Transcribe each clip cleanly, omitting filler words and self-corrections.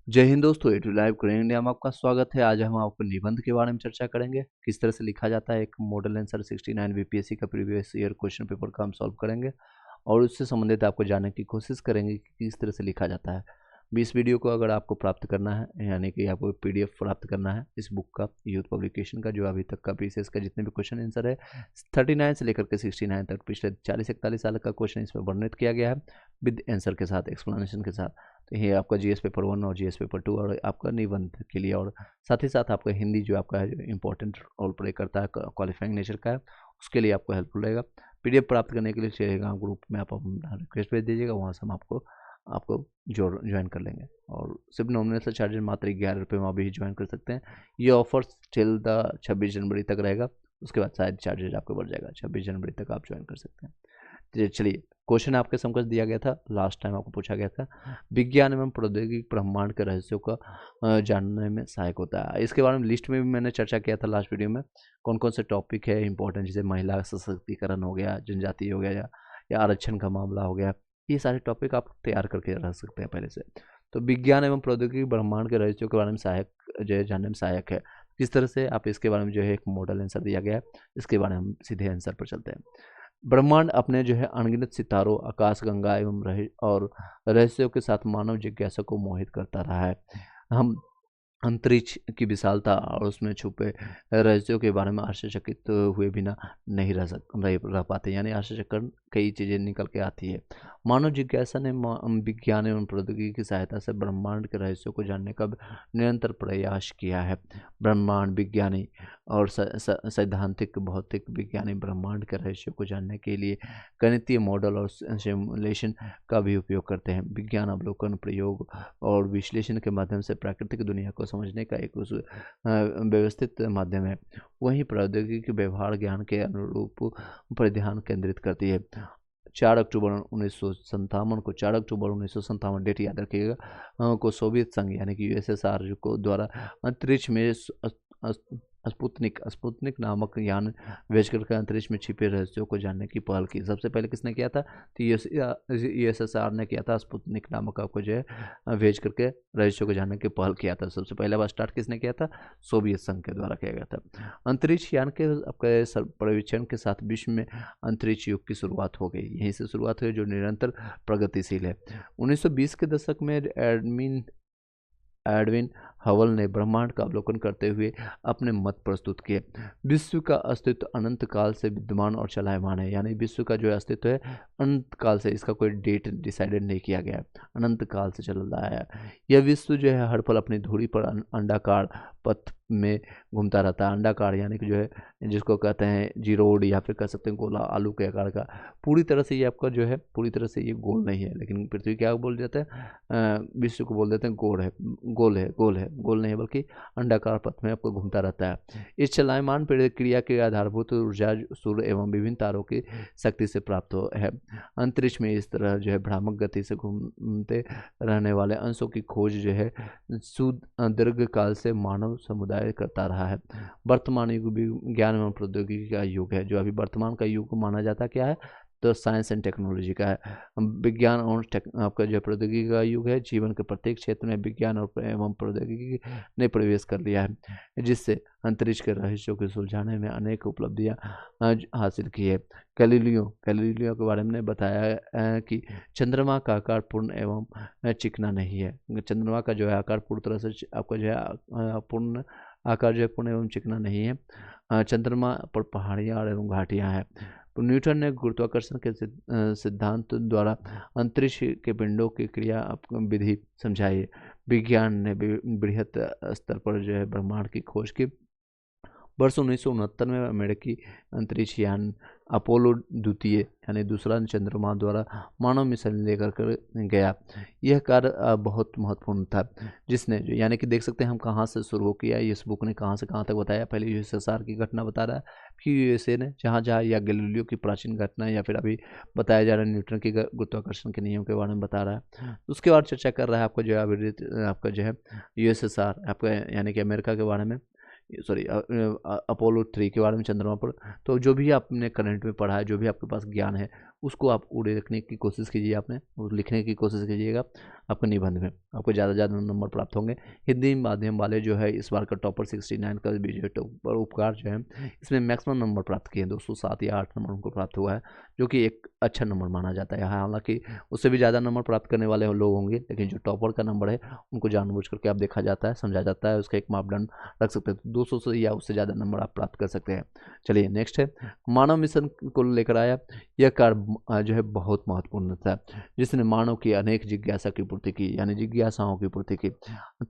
जय हिंद दोस्तों, ए to live green India में आपका स्वागत है। आज हम आपको निबंध के बारे में चर्चा करेंगे, किस तरह से लिखा जाता है। एक मॉडल आंसर 69 बीपीएससी का प्रीवियस ईयर क्वेश्चन पेपर का हम सॉल्व करेंगे और उससे संबंधित आपको जानने की कोशिश करेंगे कि किस तरह से लिखा जाता है। भी इस वीडियो को अगर आपको प्राप्त करना है, यानी कि आपको पीडीएफ प्राप्त करना है इस बुक का, यूथ पब्लिकेशन का, जो अभी तक का पीसीएस का जितने भी क्वेश्चन आंसर है 39 से लेकर के 69 तक पिछले 40-41 साल का क्वेश्चन इसमें वर्णित किया गया है विद आंसर के साथ, एक्सप्लेनेशन के साथ। तो ये आपका जीएस पेपर 1 और जीएस पेपर 2 और आपका निबंध के लिए, और साथ ही साथ आपका हिंदी जो आपका है इंपॉर्टेंट रोल प्ले करता है, क्वालिफाइंग नेचर का है, उसके लिए आपको हेल्पफुल रहेगा। पीडीएफ प्राप्त करने के लिए टेलीग्राम ग्रुप में आप अपना रिक्वेस्ट भेज दीजिएगा, वहाँ से हम आपको आपको ज्वाइन कर लेंगे। और सिर्फ नॉमिनल चार्जेस मात्र 11 रुपये में भी ज्वाइन कर सकते हैं। ये ऑफर टिल द 26 जनवरी तक रहेगा, उसके बाद शायद चार्जेज आपको बढ़ जाएगा। 26 जनवरी तक आप ज्वाइन कर सकते हैं। तो चलिए, क्वेश्चन आपके समक्ष दिया गया था, लास्ट टाइम आपको पूछा गया था, विज्ञान एवं प्रौद्योगिकी ब्रह्मांड के रहस्यों का जानने में सहायक होता है। इसके बारे में लिस्ट में भी मैंने चर्चा किया था लास्ट वीडियो में, कौन कौन से टॉपिक है इंपॉर्टेंट, जैसे महिला सशक्तिकरण हो गया, जनजाति हो गया, या आरक्षण का मामला हो गया। ये सारे टॉपिक आप तैयार करके रख सकते हैं पहले से। तो विज्ञान एवं प्रौद्योगिकी ब्रह्मांड के रहस्यों के बारे में सहायक, जो है जानने में सहायक है। किस तरह से आप इसके बारे में जो है एक मॉडल आंसर दिया गया है, इसके बारे में हम सीधे आंसर पर चलते हैं। ब्रह्मांड अपने जो है अनगिनत सितारों, आकाशगंगा एवं और रहस्यों के साथ मानव जिज्ञासा को मोहित करता रहा है। हम अंतरिक्ष की विशालता और उसमें छुपे रहस्यों के बारे में आश्चर्यचकित हुए बिना नहीं रह पाते, यानी आश्चर्यचकित कई चीज़ें निकल के आती है। मानव जिज्ञासा ने विज्ञान एवं प्रौद्योगिकी की सहायता से ब्रह्मांड के रहस्यों को जानने का निरंतर प्रयास किया है। ब्रह्मांड विज्ञानी और सैद्धांतिक भौतिक विज्ञानी ब्रह्मांड के रहस्यों को जानने के लिए गणितीय मॉडल और सिमुलेशन का भी उपयोग करते हैं। विज्ञान अवलोकन, प्रयोग और विश्लेषण के माध्यम से प्राकृतिक दुनिया को समझने का एक व्यवस्थित माध्यम है। वहीं प्रौद्योगिकी व्यवहार ज्ञान के अनुरूप पर ध्यान केंद्रित करती है। 4 अक्टूबर 1957 डेट याद रखिएगा, को सोवियत संघ यानी कि यूएसएसआर को द्वारा अंतरिक्ष में स्पुतनिक नामक यान भेज करके अंतरिक्ष में छिपे रहस्यों को जानने की पहल की। सबसे पहले किसने किया था? तो यूएसएसआर ने किया था। स्पुतनिक नामक आपको जो है भेज करके रहस्यों को जानने की पहल किया था। सबसे पहला बार स्टार्ट किसने किया था? सोवियत संघ के द्वारा किया गया था। अंतरिक्ष यान के आपके पर्यवेक्षण के साथ विश्व में अंतरिक्ष युग की शुरुआत हो गई। यहीं से शुरुआत हुई, जो निरंतर प्रगतिशील है। 1920 के दशक में एडविन हवल ने ब्रह्मांड का अवलोकन करते हुए अपने मत प्रस्तुत किए। विश्व का अस्तित्व अनंत काल से विद्यमान और चलायमान है, यानी विश्व का जो अस्तित्व है अनंत काल से, इसका कोई डेट डिसाइडेड नहीं किया गया है, अनंत काल से चल रहा है। यह विश्व जो है हर पल अपनी धुरी पर अंडाकार पथ में घूमता रहता है। अंडाकार यानी कि जो है जिसको कहते हैं जीरोड, या फिर कह सकते हैं गोला, आलू के आकार का। पूरी तरह से ये आपका जो है पूरी तरह से ये गोल नहीं है, लेकिन पृथ्वी क्या बोल देते हैं, विश्व को बोल देते हैं गोल है, गोल नहीं है, बल्कि अंडाकार पथ में आपको घूमता रहता है। इस चलायमान प्रक्रिया के आधारभूत ऊर्जा सूर्य एवं विभिन्न तारों की शक्ति से प्राप्त है। अंतरिक्ष में इस तरह जो है भ्रामक गति से घूमते रहने वाले अंशों की खोज जो है दीर्घ काल से मानव समुदाय करता रहा है। वर्तमान युग विज्ञान एवं प्रौद्योगिकी का युग है। जो अभी वर्तमान का युग माना जाता क्या है? तो साइंस एंड टेक्नोलॉजी का है। विज्ञान और आपका जो प्रौद्योगिकी का युग है। जीवन के प्रत्येक क्षेत्र में विज्ञान और एवं प्रौद्योगिकी ने प्रवेश कर लिया है, जिससे अंतरिक्ष के रहस्यों को सुलझाने में अनेक उपलब्धियां हासिल की है। गैलीलियो के बारे में बताया कि चंद्रमा का आकार पूर्ण एवं चिकना नहीं है। चंद्रमा का जो है आकार पूर्ण तरह से आपका जो है पूर्ण आकार जो है पूर्ण एवं चिकना नहीं है। चंद्रमा पर पहाड़ियाँ एवं घाटियाँ हैं। तो न्यूटन ने गुरुत्वाकर्षण के सिद्धांत द्वारा अंतरिक्ष के पिंडों की क्रिया विधि समझाई। विज्ञान ने बृहत स्तर पर जो है ब्रह्मांड की खोज की। वर्ष 1969 में अमेरिकी अंतरिक्ष यान अपोलो द्वितीय यानी दूसरा चंद्रमा द्वारा मानव मिशन लेकर कर गया। यह कार्य बहुत महत्वपूर्ण था, जिसने जो यानी कि देख सकते हैं हम कहाँ से शुरू किया, इस बुक ने कहाँ से कहाँ तक बताया। पहले यूएसएसआर की घटना बता रहा है, फिर यूएसए ने जहाँ जहाँ, या गैलीलियो की प्राचीन घटना, या फिर अभी बताया जा रहा है न्यूटन की गुरुत्वाकर्षण के नियम के बारे में बता रहा है। उसके बाद चर्चा कर रहा है आपको जो है आपका जो है यूएसएसआर आपका यानी कि अमेरिका के बारे में, सॉरी अपोलो 3 के बारे में, चंद्रमा पर। तो जो भी आपने करंट में पढ़ा है, जो भी आपके पास ज्ञान है, उसको आप उड़े रखने की कोशिश कीजिए, आपने और लिखने की कोशिश कीजिएगा, आपके निबंध में आपको ज़्यादा से ज़्यादा नंबर प्राप्त होंगे। हिंदी माध्यम वाले जो है इस बार का टॉपर 69 का विजय टॉपर उपकार जो है इसमें मैक्सिमम नंबर प्राप्त किए, 207 या 8 नंबर उनको प्राप्त हुआ है, जो कि एक अच्छा नंबर माना जाता है। हालांकि उससे भी ज़्यादा नंबर प्राप्त करने वाले लोग होंगे, लेकिन जो टॉपर का नंबर है उनको जानबूझ करके आप देखा जाता है, समझा जाता है, उसका एक मापदंड रख सकते हैं। 200 से या उससे ज़्यादा नंबर आप प्राप्त कर सकते हैं। चलिए नेक्स्ट है, मानव मिशन को लेकर आया। यह कार्य जो है बहुत महत्वपूर्ण था, जिसने मानव की अनेक जिज्ञासा की पूर्ति की, यानी जिज्ञासाओं की पूर्ति की।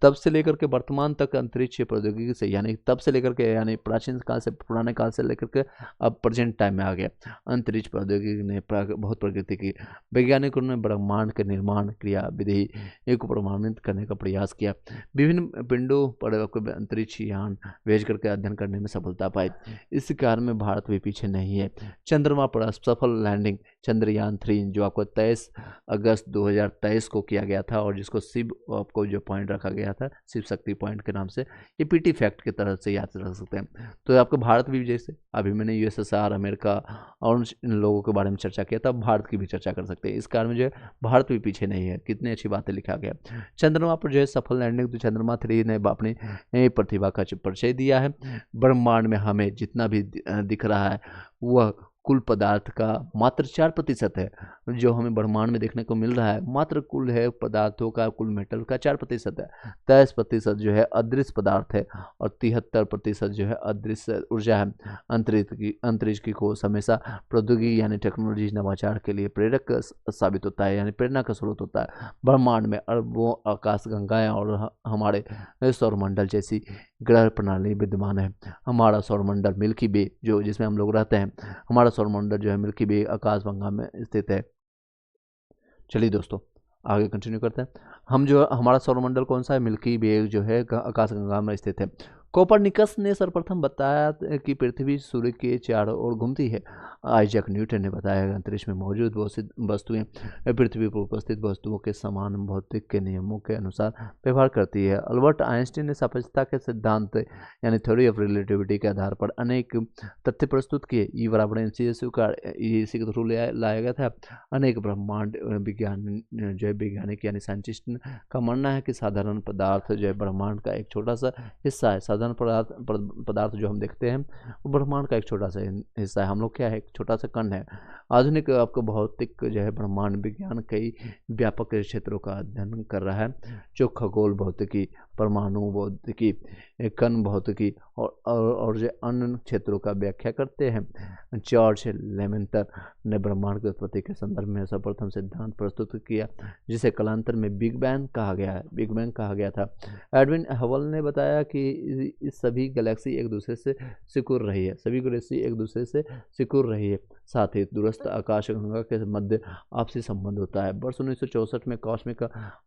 तब से लेकर के वर्तमान तक अंतरिक्ष प्रौद्योगिकी से, यानी तब से लेकर के, यानी प्राचीन काल से, पुराने काल से लेकर के अब प्रेजेंट टाइम में आ गया, अंतरिक्ष प्रौद्योगिकी ने बहुत प्रगति की। वैज्ञानिकों ने ब्रह्मांड के निर्माण क्रिया विधि को प्रमाणित करने का प्रयास किया, विभिन्न पिंडों पर अंतरिक्ष यान भेज करके अध्ययन करने में सफलता पाई। इस कार्य में भारत भी पीछे नहीं है। चंद्रमा पर सफल लैंडिंग चंद्रयान 3 जो आपको 23 अगस्त 2023 को किया गया था, और जिसको शिव आपको जो पॉइंट रखा गया था, शिव शक्ति पॉइंट के नाम से, ये पीटी फैक्ट की तरह से याद रख सकते हैं। तो आपको भारत भी, जैसे अभी मैंने यूएसएसआर, अमेरिका और इन लोगों के बारे में चर्चा किया था, भारत की भी चर्चा कर सकते हैं। इस कारण में जो है भारत भी पीछे नहीं है। कितनी अच्छी बातें लिखा गया। चंद्रमा पर जो है सफल लैंडिंग, तो चंद्रमा 3 ने अपनी प्रतिभा का परिचय दिया है। ब्रह्मांड में हमें जितना भी दिख रहा है वह कुल पदार्थ का मात्र 4% है। जो हमें ब्रह्मांड में देखने को मिल रहा है मात्र कुल है पदार्थों का, कुल मेटल का 4% है। 23% जो है अदृश्य पदार्थ है, और 73% जो है अदृश्य ऊर्जा है। अंतरिक्ष की खोज हमेशा प्रौद्योगिकी यानी टेक्नोलॉजी नवाचार के लिए प्रेरक साबित होता है, यानी प्रेरणा का स्रोत होता है। ब्रह्मांड में अरबों आकाश गंगाएं और हमारे सौरमंडल जैसी ग्रह प्रणाली विद्यमान है। हमारा सौरमंडल मिल्की वे जो जिसमें हम लोग रहते हैं, हमारा सौरमंडल जो है मिल्की वे आकाशगंगा में स्थित है। चलिए दोस्तों आगे कंटिन्यू करते हैं। हम जो हमारा सौरमंडल कौन सा है, मिल्की वे जो है आकाशगंगा में स्थित है। कोपरनिकस ने सर्वप्रथम बताया कि पृथ्वी सूर्य के चारों ओर घूमती है। आइजैक न्यूटन ने बताया कि अंतरिक्ष में मौजूद वस्तुएं पृथ्वी पर उपस्थित वस्तुओं के समान भौतिक के नियमों के अनुसार व्यवहार करती है। अल्बर्ट आइंस्टीन ने सापेक्षता के सिद्धांत यानी थ्योरी ऑफ रिलेटिविटी के आधार पर अनेक तथ्य प्रस्तुत किए। ई बराबर एम सी एस का इसी के थ्रू लाया गया था। अनेक ब्रह्मांड विज्ञान जो है वैज्ञानिक यानी साइंटिस्ट का मानना है कि साधारण पदार्थ जो है ब्रह्मांड का एक छोटा सा हिस्सा है। साधारण पदार्थ जो हम देखते हैं वो ब्रह्मांड का एक छोटा सा हिस्सा है। हम लोग क्या है, एक छोटा सा कण है। आधुनिक आपको भौतिक जो है ब्रह्मांड विज्ञान कई व्यापक क्षेत्रों का अध्ययन कर रहा है, जो खगोल भौतिकी, परमाणु भौतिकी, कण भौतिकी और जो अन्य क्षेत्रों का व्याख्या करते हैं। जॉर्ज लेमेंटर ने ब्रह्मांड की उत्पत्ति के संदर्भ में सर्वप्रथम सिद्धांत प्रस्तुत किया, जिसे कालांतर में बिग बैंग कहा गया था। एडविन हबल ने बताया कि इस सभी गैलेक्सी एक दूसरे से सिकुड़ रही है, साथ ही दूरस्थ आकाशगंगा के मध्य आपसी संबंध होता है। वर्ष 1964 में कॉस्मिक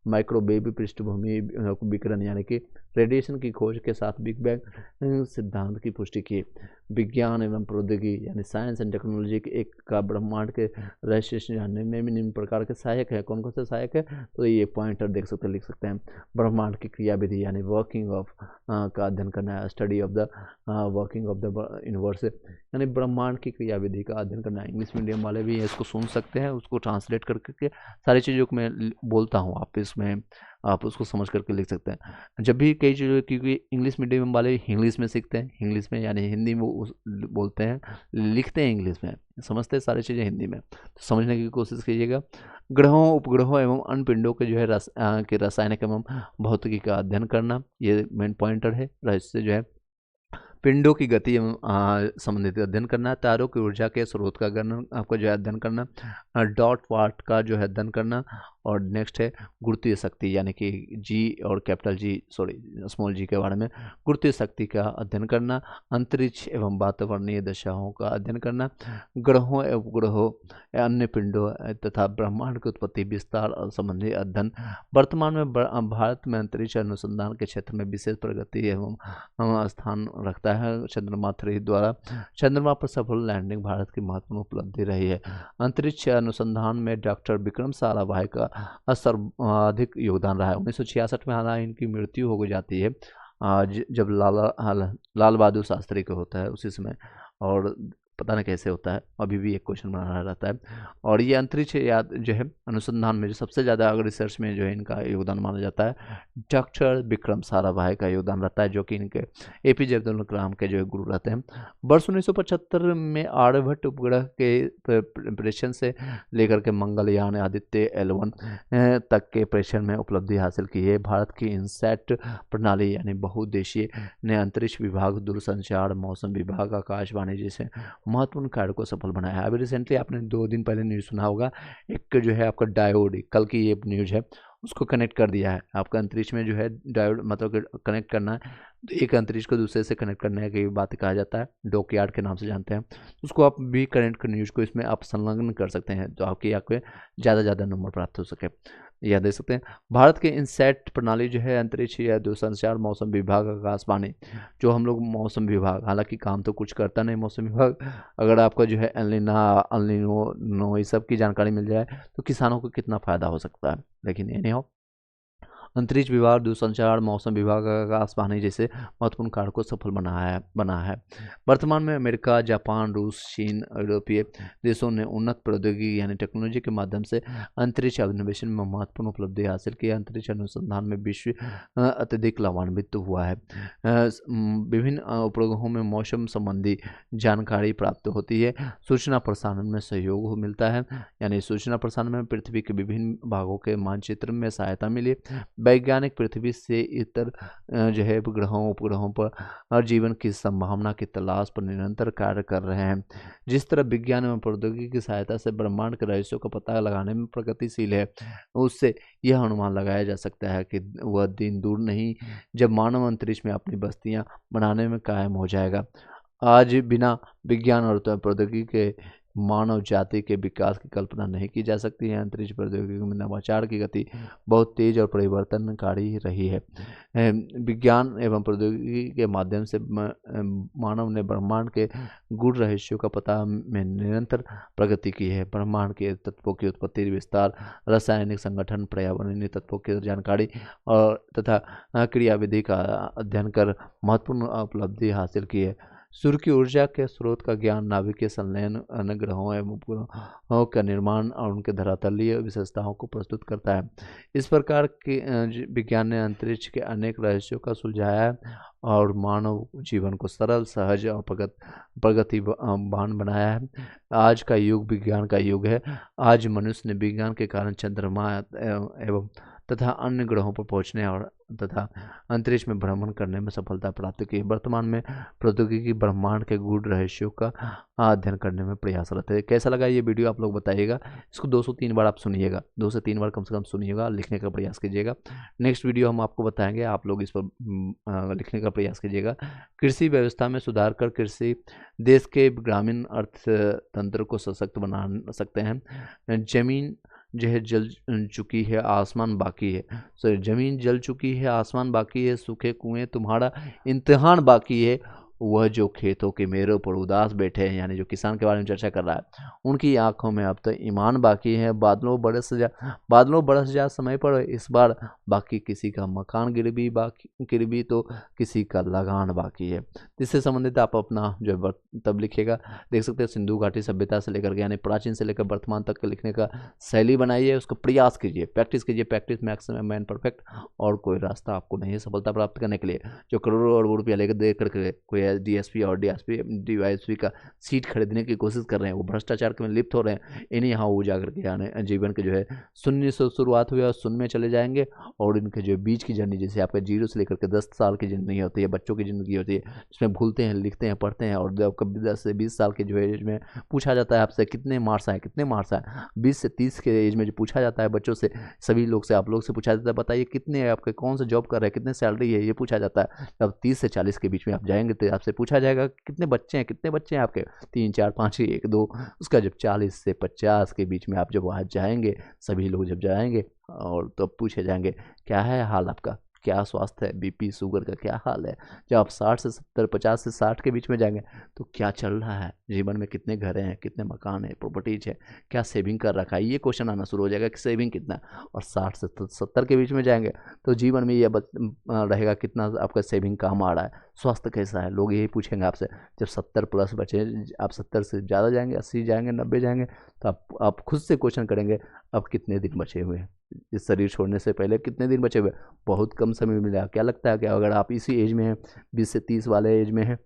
माइक्रोवेव पृष्ठभूमि विकिरण यानी कि रेडिएशन की खोज के साथ बिग बैंग सिद्धांत की पुष्टि की। विज्ञान एवं प्रौद्योगिकी यानी साइंस एंड टेक्नोलॉजी एक का ब्रह्मांड के रहस्य जानने में भी निम्न प्रकार के सहायक है। कौन कौन से सहायक है, तो ये पॉइंटर लिख सकते हैं। ब्रह्मांड की क्रियाविधि यानी वर्किंग ऑफ का अध्ययन करना है। Study of the working of the universe यानी ब्रह्मांड की क्रियाविधि का अध्ययन करना है। इंग्लिश मीडियम वाले भी इसको सुन सकते हैं, उसको ट्रांसलेट करके सारी चीज़ों को मैं बोलता हूँ, आप उसको समझ करके लिख सकते हैं। जब भी कई चीज़ें, क्योंकि इंग्लिश मीडियम वाले इंग्लिश में सीखते हैं, इंग्लिश में यानी हिंदी में बोलते हैं, लिखते हैं इंग्लिश में, समझते हैं सारी चीज़ें हिंदी में, तो समझने की कोशिश कीजिएगा। ग्रहों, उपग्रहों एवं अन्य पिंडों के जो है रासायनिक एवं भौतिकी का अध्ययन करना, ये मेन पॉइंटर है। रहस्य जो है पिंडों की गति एवं संबंधित अध्ययन करना, तारों की ऊर्जा के स्रोत का आपको जो है अध्ययन करना, डॉट वाट का जो है अध्ययन करना, और नेक्स्ट है गुरुत्वीय शक्ति यानी कि जी और स्मॉल जी के बारे में, गुरुत्वीय शक्ति का अध्ययन करना, अंतरिक्ष एवं वातावरणीय दशाओं का अध्ययन करना, ग्रहों एवं उपग्रहों अन्य पिंडों तथा ब्रह्मांड की उत्पत्ति विस्तार और संबंधी अध्ययन। वर्तमान में भारत में अंतरिक्ष अनुसंधान के क्षेत्र में विशेष प्रगति एवं स्थान रखता है। चंद्रमा 3 द्वारा चंद्रमा पर सफल लैंडिंग भारत की महत्वपूर्ण उपलब्धि रही है। अंतरिक्ष अनुसंधान में डॉक्टर विक्रम साराभाई का सर्वाधिक योगदान रहा है। 1966 में हालांकि इनकी मृत्यु हो जाती है, जब लाल बहादुर शास्त्री का होता है उसी समय, और पता नहीं कैसे होता है, अभी भी एक क्वेश्चन बना रहता है। और ये अंतरिक्ष याद जो है अनुसंधान में जो सबसे ज़्यादा अगर रिसर्च में जो है इनका योगदान माना जाता है, डॉक्टर विक्रम साराभाई का योगदान रहता है, जो कि इनके एपीजे अब्दुल कलाम के जो है गुरु रहते हैं। वर्ष 1975 में आर्यभट्ट उपग्रह के प्रेक्षण से लेकर के मंगलयान आदित्य L1 तक के प्रेक्षण में उपलब्धि हासिल की है। भारत की इनसैट प्रणाली यानी बहुउद्देशीय ने अंतरिक्ष विभाग, दूरसंचार, मौसम विभाग, आकाशवाणी जैसे महत्वपूर्ण कार्य को सफल बनाया है। अभी रिसेंटली आपने 2 दिन पहले न्यूज़ सुना होगा, एक जो है आपका डायोड, कल की ये न्यूज़ है, उसको कनेक्ट कर दिया है। आपका अंतरिक्ष में जो है डायोड मतलब कनेक्ट करना है, तो एक अंतरिक्ष को दूसरे से कनेक्ट करने की बात कहा जाता है, डॉकयार्ड के नाम से जानते हैं। उसको आप भी कनेक्ट कर न्यूज़ को इसमें आप संलग्न कर सकते हैं, तो आपके ज़्यादा ज़्यादा नंबर प्राप्त हो सके। यह देख सकते हैं भारत के इनसैट प्रणाली जो है अंतरिक्ष या दूरसंचार, मौसम विभाग, आकाशवाणी, जो हम लोग मौसम विभाग, हालांकि काम तो कुछ करता नहीं मौसम विभाग, अगर आपका जो है एल नीनो ये सब की जानकारी मिल जाए तो किसानों को कितना फ़ायदा हो सकता है। लेकिन ये नहीं हो, अंतरिक्ष विभाग, दूरसंचार, मौसम विभाग, आकाशवाणी जैसे महत्वपूर्ण कार्य को सफल बना है। वर्तमान में अमेरिका, जापान, रूस, चीन, यूरोपीय देशों ने उन्नत प्रौद्योगिकी यानी टेक्नोलॉजी के माध्यम से अंतरिक्ष अन्वेषण में महत्वपूर्ण उपलब्धि हासिल की है। अंतरिक्ष अनुसंधान में विश्व अत्यधिक लाभान्वित हुआ है। विभिन्न उपग्रहों में मौसम संबंधी जानकारी प्राप्त होती है। सूचना प्रसारण में सहयोग मिलता है, यानी सूचना प्रसारण में पृथ्वी के विभिन्न भागों के मानचित्र में सहायता मिली। वैज्ञानिक पृथ्वी से इतर जो है ग्रहों उपग्रहों पर जीवन की संभावना की तलाश पर निरंतर कार्य कर रहे हैं। जिस तरह विज्ञान एवं प्रौद्योगिकी की सहायता से ब्रह्मांड के रहस्यों का पता लगाने में प्रगतिशील है, उससे यह अनुमान लगाया जा सकता है कि वह दिन दूर नहीं जब मानव अंतरिक्ष में अपनी बस्तियां बनाने में कायम हो जाएगा। आज बिना विज्ञान और प्रौद्योगिकी के मानव जाति के विकास की कल्पना नहीं की जा सकती है। अंतरिक्ष प्रौद्योगिकी में नवाचार की गति बहुत तेज और परिवर्तनकारी रही है। विज्ञान एवं प्रौद्योगिकी के माध्यम से मानव ने ब्रह्मांड के गूढ़ रहस्यों का पता में निरंतर प्रगति की है। ब्रह्मांड के तत्वों की उत्पत्ति, विस्तार, रासायनिक संगठन, पर्यावरणीय तत्वों की जानकारी और तथा क्रियाविधि का अध्ययन कर महत्वपूर्ण उपलब्धि हासिल की है। सूर्य की ऊर्जा के स्रोत का ज्ञान, नाभिकीय संलयन, अन्य ग्रहों एवं उपग्रहों का निर्माण और उनके धरातलीय विशेषताओं को प्रस्तुत करता है। इस प्रकार के विज्ञान ने अंतरिक्ष के अनेक रहस्यों का सुलझाया है और मानव जीवन को सरल, सहज और प्रगतिवान बनाया है। आज का युग विज्ञान का युग है। आज मनुष्य ने विज्ञान के कारण चंद्रमा एवं तथा अन्य ग्रहों पर पहुंचने और तथा अंतरिक्ष में भ्रमण करने में सफलता प्राप्त की। वर्तमान में प्रौद्योगिकी ब्रह्मांड के गूढ़ रहस्यों का अध्ययन करने में प्रयासरत है। कैसा लगा ये वीडियो आप लोग बताइएगा। इसको 2 से 3 बार आप सुनिएगा, 2 से 3 बार कम से कम सुनिएगा, लिखने का प्रयास कीजिएगा। नेक्स्ट वीडियो हम आपको बताएंगे, आप लोग इस पर लिखने का प्रयास कीजिएगा। कृषि व्यवस्था में सुधार कर कृषि देश के ग्रामीण अर्थतंत्र को सशक्त बना सकते हैं। जमीन जो है जल चुकी है, आसमान बाकी है। जमीन जल चुकी है, आसमान बाकी है, सूखे कुएं तुम्हारा इम्तिहान बाकी है। वह जो खेतों के मेरों पर उदास बैठे हैं, यानी जो किसान के बारे में चर्चा कर रहा है, उनकी आंखों में अब तो ईमान बाकी है। बादलों बरस जा समय पर, इस बार बाकी किसी का मकान गिर भी तो किसी का लगान बाकी है। इससे संबंधित आप अपना जो तब लिखिएगा, देख सकते हैं सिंधु घाटी सभ्यता से लेकर यानी प्राचीन से लेकर वर्तमान तक के लिखने का शैली बनाइए, उसका प्रयास कीजिए, प्रैक्टिस कीजिए। Practice maximum man perfect. और कोई रास्ता आपको नहीं है सफलता प्राप्त करने के लिए। जो करोड़ों और रुपया लेकर दे करके कोई डीएसपी और डीवाईएसपी का सीट खरीदने की कोशिश कर रहे हैं, वो भ्रष्टाचार में लिप्त हो रहे हैं। इन्हें यहाँ वो जाकर के यानी जीवन के जो है शून्य से शुरुआत हुई और शून्य में चले जाएंगे। और इनके जो बीच की जर्नी, जैसे आपका 0 से लेकर के 10 साल की जिंदगी होती है, बच्चों की ज़िंदगी होती है, जिसमें भूलते हैं, लिखते हैं, पढ़ते हैं। और जब कभी 10 से 20 साल के जो एज में पूछा जाता है आपसे कितने मार्क्स आए, 20 से 30 के एज में जो पूछा जाता है बच्चों से, सभी लोग से, आप लोग से पूछा जाता है बताइए कितने आपके कौन सा जॉब कर रहे हैं, कितने सैलरी है, ये पूछा जाता है। जब 30 से 40 के बीच में आप जाएंगे तो आपसे पूछा जाएगा कितने बच्चे हैं आपके, 3 4 5 1 2। उसका जब 40 से 50 के बीच में आप जब वहाँ जाएंगे, सभी लोग जब जाएंगे और तब तो पूछे जाएंगे क्या है हाल आपका, क्या स्वास्थ्य है, बीपी शुगर का क्या हाल है। जब आप 60 से 70, 50 से 60 के बीच में जाएंगे तो क्या चल रहा है जीवन में, कितने घर हैं, कितने मकान है, प्रॉपर्टीज है, क्या सेविंग कर रखा है, ये क्वेश्चन आना शुरू हो जाएगा कि सेविंग कितना। और 60 से 70 के बीच में जाएंगे तो जीवन में ये रहेगा कितना आपका सेविंग काम आ रहा है। स्वास्थ्य कैसा है, लोग यही पूछेंगे आपसे। जब 70 प्लस बचे, आप 70 से ज़्यादा जाएंगे, 80 जाएंगे, 90 जाएंगे, तो आप खुद से क्वेश्चन करेंगे अब कितने दिन बचे हुए हैं, इस शरीर छोड़ने से पहले कितने दिन बचे हुए हैं। बहुत कम समय मिला। क्या लगता है कि अगर आप इसी एज में हैं, 20 से 30 वाले एज में हैं,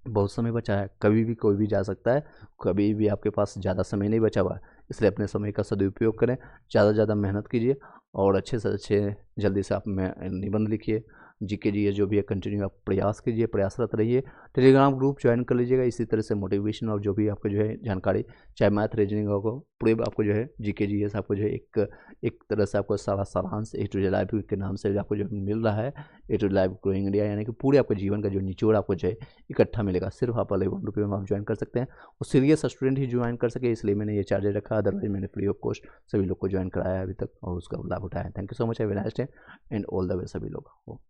बहुत समय बचा है, कभी भी कोई भी जा सकता है, कभी भी आपके पास ज़्यादा समय नहीं बचा हुआ है। इसलिए अपने समय का सदुपयोग करें, ज़्यादा से ज़्यादा मेहनत कीजिए और अच्छे से अच्छे जल्दी से आप में निबंध लिखिए, जीके जी जो भी है कंटिन्यू आप प्रयास कीजिए, प्रयासरत रहिए। टेलीग्राम ग्रुप ज्वाइन कर लीजिएगा, इसी तरह से मोटिवेशन और जो भी आपको जो है जानकारी, चाहे मैथ रीजनिंग हो, पूरे आपको जो है जीके जी एस आपको जो है एक तरह से आपको सारा सारांश ए टू जेड लाइव के नाम से आपको जो मिल रहा है। ए टू लाइव ग्रोइंग इंडिया, यानी कि पूरे आपके जीवन का जो निचोड़ आपको जो है इकट्ठा मिलेगा। सिर्फ आप ₹11 में आप ज्वाइन कर सकते हैं, और सीरियस स्टूडेंट ही ज्वाइन कर सके, इसलिए मैंने ये चार्जेज रखा। अदरवाइज मैंने फ्री ऑफ कॉस्ट सभी लोग को ज्वाइन कराया है अभी तक, और उसका लाभ उठाया है। Thank you so much, have a nice day and all the way सभी लोग।